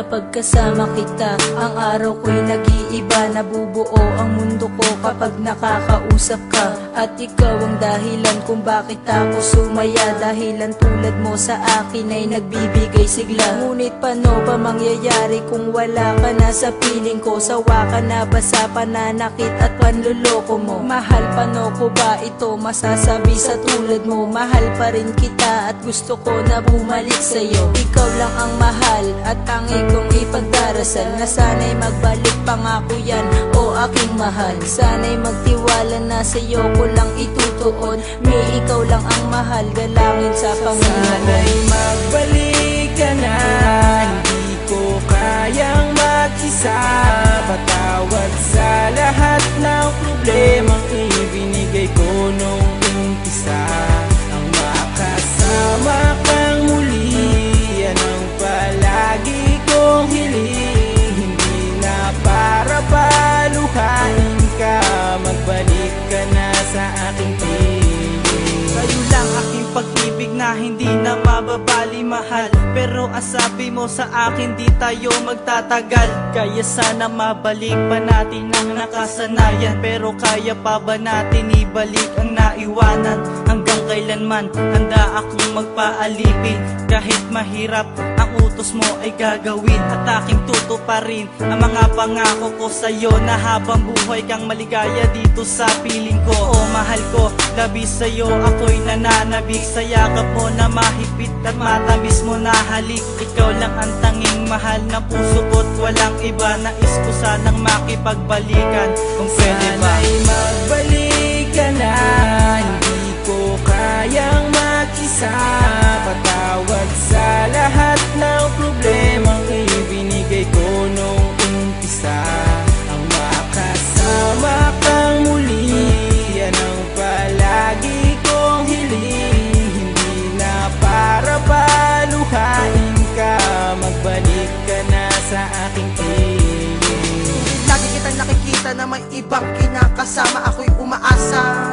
kapag kasama kita. Ang araw ko'y nag-iiba, nabubuo ang mundo ko kapag nakakausap ka. At ikaw ang dahilan kung bakit ako sumaya, dahilan tulad mo sa akin ay nagbibigay sigla. Ngunit paano ba mangyayari kung wala ka na sa piling ko? Sawa ka na ba sa pananakit at panluloko mo? Mahal, paano ko ba ito masasabi sa tulad mo? Mahal pa rin kita at gusto ko na bumalik sa'yo. Ikaw lang ang mahal at tangi kong ipagdarasal na sana'y magbalik, pangako yan o aking mahal. Sana'y magtiwala na sa'yo ko lang itutuon. May ikaw lang ang mahal, galangin sa Panginoon. Sana'y magbalik ka na, hindi ko kayang mag-isa. Patawad sa lahat ng problemang ibinigay ko nung umpisa. Ang makasama kang muli, yan ang palagi kong hiling. Hindi na para paluhain ka, magbalik ka na sa aking piling. Kayo lang aking pag-ibig na hindi na mababali, mahal. Pero ang sabi mo sa akin, di tayo magtatagal. Kaya sana mabalik pa natin ang nakasanayan. Pero kaya pa ba natin ibalik ang naiwanan? Hanggang kailanman handa akong magpaalipin. Kahit mahirap ang utos mo ay gagawin. At aking tutuparin ang mga pangako ko sa'yo, na habang buhay kang maligaya dito sa piling ko. O mahal ko, labis sa'yo ako'y nananabik. Sa yakap mo na mahigpit at matamis mo na halik. Ikaw lang ang tanging mahal ng puso ko't walang iba. Nais ko sanang makipagbalikan kung pwede ba. Sana'y magbalik ka na, hindi ko kayang mag-isa. Patawad sa lahat ng problemang ibinigay ko nung umpisa. Ang makasama kang muli, yan ang palagi kong hiling. Hindi na para paluhain ka, magbalik ka na sa aking piling. Lagi kitang nakikita na may ibang kinakasama. Ako'y umaasa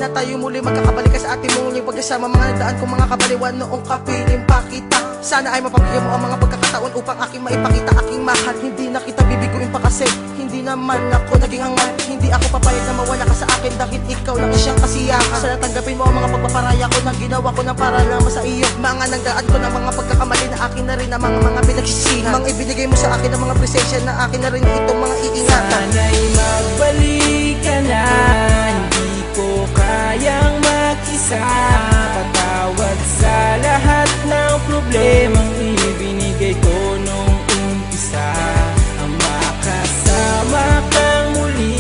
na tayo muli magkakabalik ka sa ating muling pagkasama. Mga nadaan kong mga kabaliwan noong kapiling pa kita. Sana ay mapabigyan mo ang mga pagkakataon upang aking maipakita aking mahal. Hindi na kita bibiguin pa kasi hindi naman ako naging hangal. Hindi ako papayag na mawala ka sa akin dahil ikaw lang siyang kasiyahan. Sana tanggapin mo ang mga pagpaparaya ko na ginawa ko ng para naman sa iyo. Mga nagdaan ko ng mga pagkakamali na akin na rin ang mga pinagsisihan. Mga ibinigay mo sa akin ang mga presensya na akin na rin itong mga iingatan. Sana'y magbalik ka na, hindi ko kayang mag-isa. Patawad sa lahat ng problemang ibinigay ko nung umpisa. Ang makasama kang muli,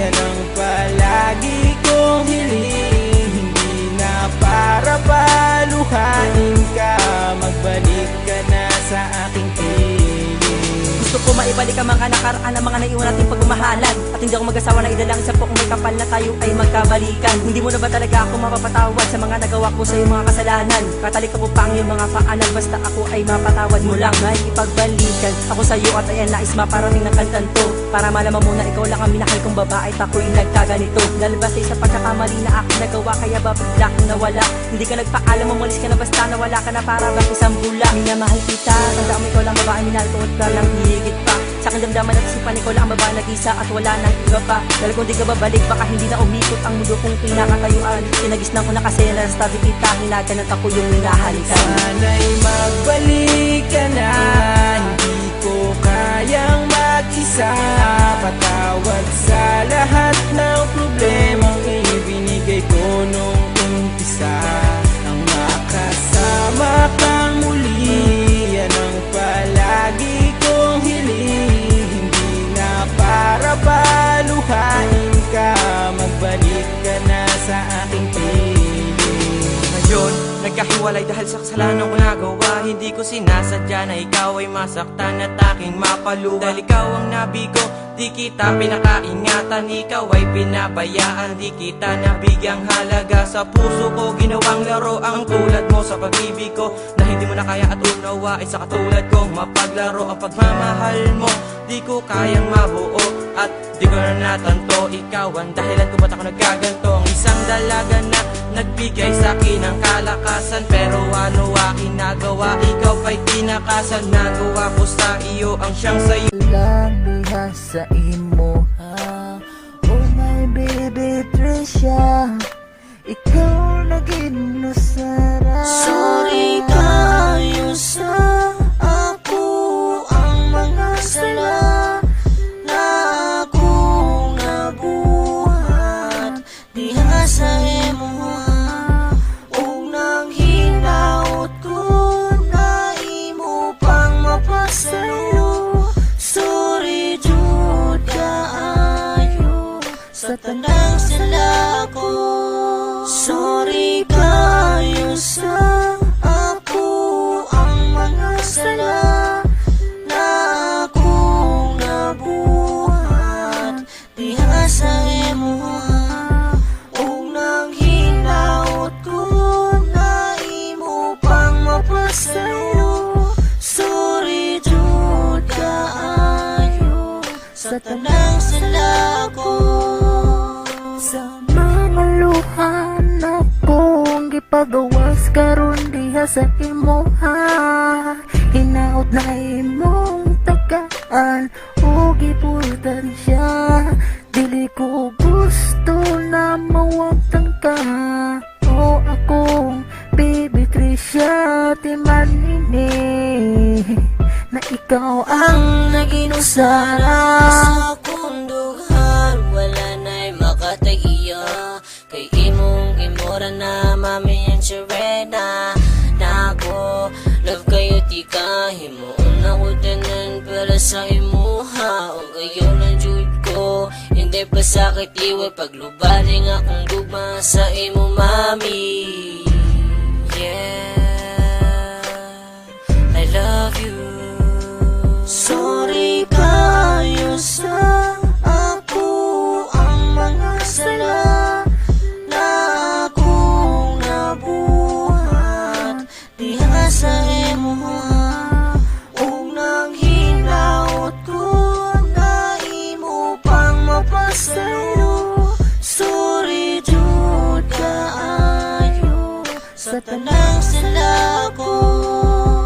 yan ang palagi kong hiling. Hindi na para paluhain ka, magbalik ka na sa aking piling. Gusto ko maibalik ang mga nakaraan, ang mga naiwan nating pagmamahalan. At hindi ako mag-asawa na idalangin sa kung may kapal na tayo ay magkabalikan. Hindi mo na ba talaga ako mapapatawad sa mga nagawa ko sa iyong mga kasalanan? Katalik ko pang iyong mga paanan, basta ako ay mapatawad mo lang. May ipagbalikan ako sa iyo at ayan, nais maparaming ng kantan to, para malaman mo na ikaw lang ang minahal kong babae at ako'y nagkaganito. Dahil basta sa pagkakamali na aking nagawa, kaya ba bigla kong nawala? Hindi ka nagpaalam, umalis ka na basta nawala ka na para bang isang bula. Minamahal kita, tanda mo ikaw lang babae, minahal ko at walang higit pa. Sa aking damdaman at isipan, ikaw lang ang babae nag-isa at wala nang iba pa. Dahil kung di ka babalik, baka hindi na umikot ang mundo kong pinakatayuan. Sinagisnan ko na kasi na sa tabi kita, hinaganat ako yung minahalikan. Sana'y magbalik ka na, hindi ko kayang mag-isa. Patawad sa lahat ng problemang ibinigay ko nung umpisa. Ang makasama kang muli, yan ang palagi kong hiling. Hindi na para paluhain ka, magbalik ka na sa aking piling. Ngayon, nagkahiwalay dahil sa kasalanan ko nagawa. Hindi ko sinasadya na ikaw ay masaktan at aking mapaluha. Dahil ikaw ang nabigo, di kita pinakaingatan. Ikaw ay pinabayaan, di kita nabigyang halaga. Sa puso ko ginawang laro ang tulad mo sa pag-ibig ko, na hindi mo na kaya at unawain sa katulad kong mapaglaro. Ang pagmamahal mo, di ko kayang mabuo at di ko na natanto. Ikaw ang dahilan kung ba't ako nagkaganto. Ang isang dalaga na nagbigay sa akin ng kalakasan, pero ano aking nagawa? Ikaw pa'y tinakasan, nagawa ko sa iyo ang siyang sa'yo lang diha sa imo ha. Oh my baby Trisha, ikaw naging nasara. Sorry kayo sa ako ang mga sala na akong nabuhat diha sa imo ug nang hinaot ko na imo pang mapasayo. Sorry jud kaayo sa tanang sila ko. Sorry kayo sa ako ang mga sala na akong nabuhat diha sa imo ug nang hinaot ko na imo pang mapasayo. Sorry jud kaayo sa tanang sila ko. Sa mga luha na kong gipagawas karon diha sa imo ha. Hinaot na imong tagaan o gipultan siya. Dili ko gusto na mawagtang ka. O akong baby Trisha, timanini na ikaw ang naging usara. Sa akong dughan wala na'y makatagiya kay imong imora na mami ang sirena na ako love kayo di ka himuon ako tanan para sa imuha o kayo lang jud ko hindi pa sakit iway paglubaling akong gugma sa imo mami. Yeah, I love you. Sorry kayo sa ako ang mga sala na akong nabuhat diha sa imo ug nang hinaot ko na imo pang mapasayo. Sorry jud kaayo sa tanang sila ko.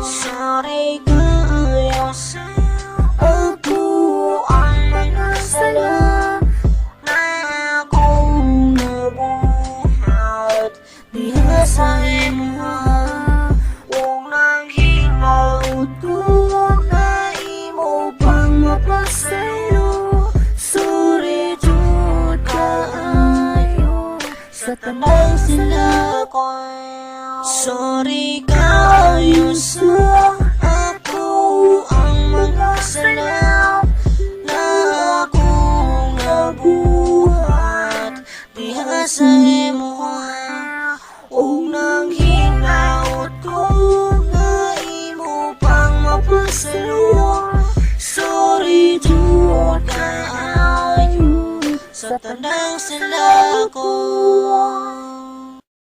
Sorry kayo sa ako ang mga sala na akong nabuhat diha sa imo ug nang hinaot ko na imo pang mapasayo. Sorry jud kaayo sa tanang sila ko. Sorry kayo sa ako ang mga sala na akong nabuhat diha sa imo ug nang hinaot ko na imo pang mapasayo. Sorry jud kaayo sa tanang sila ko.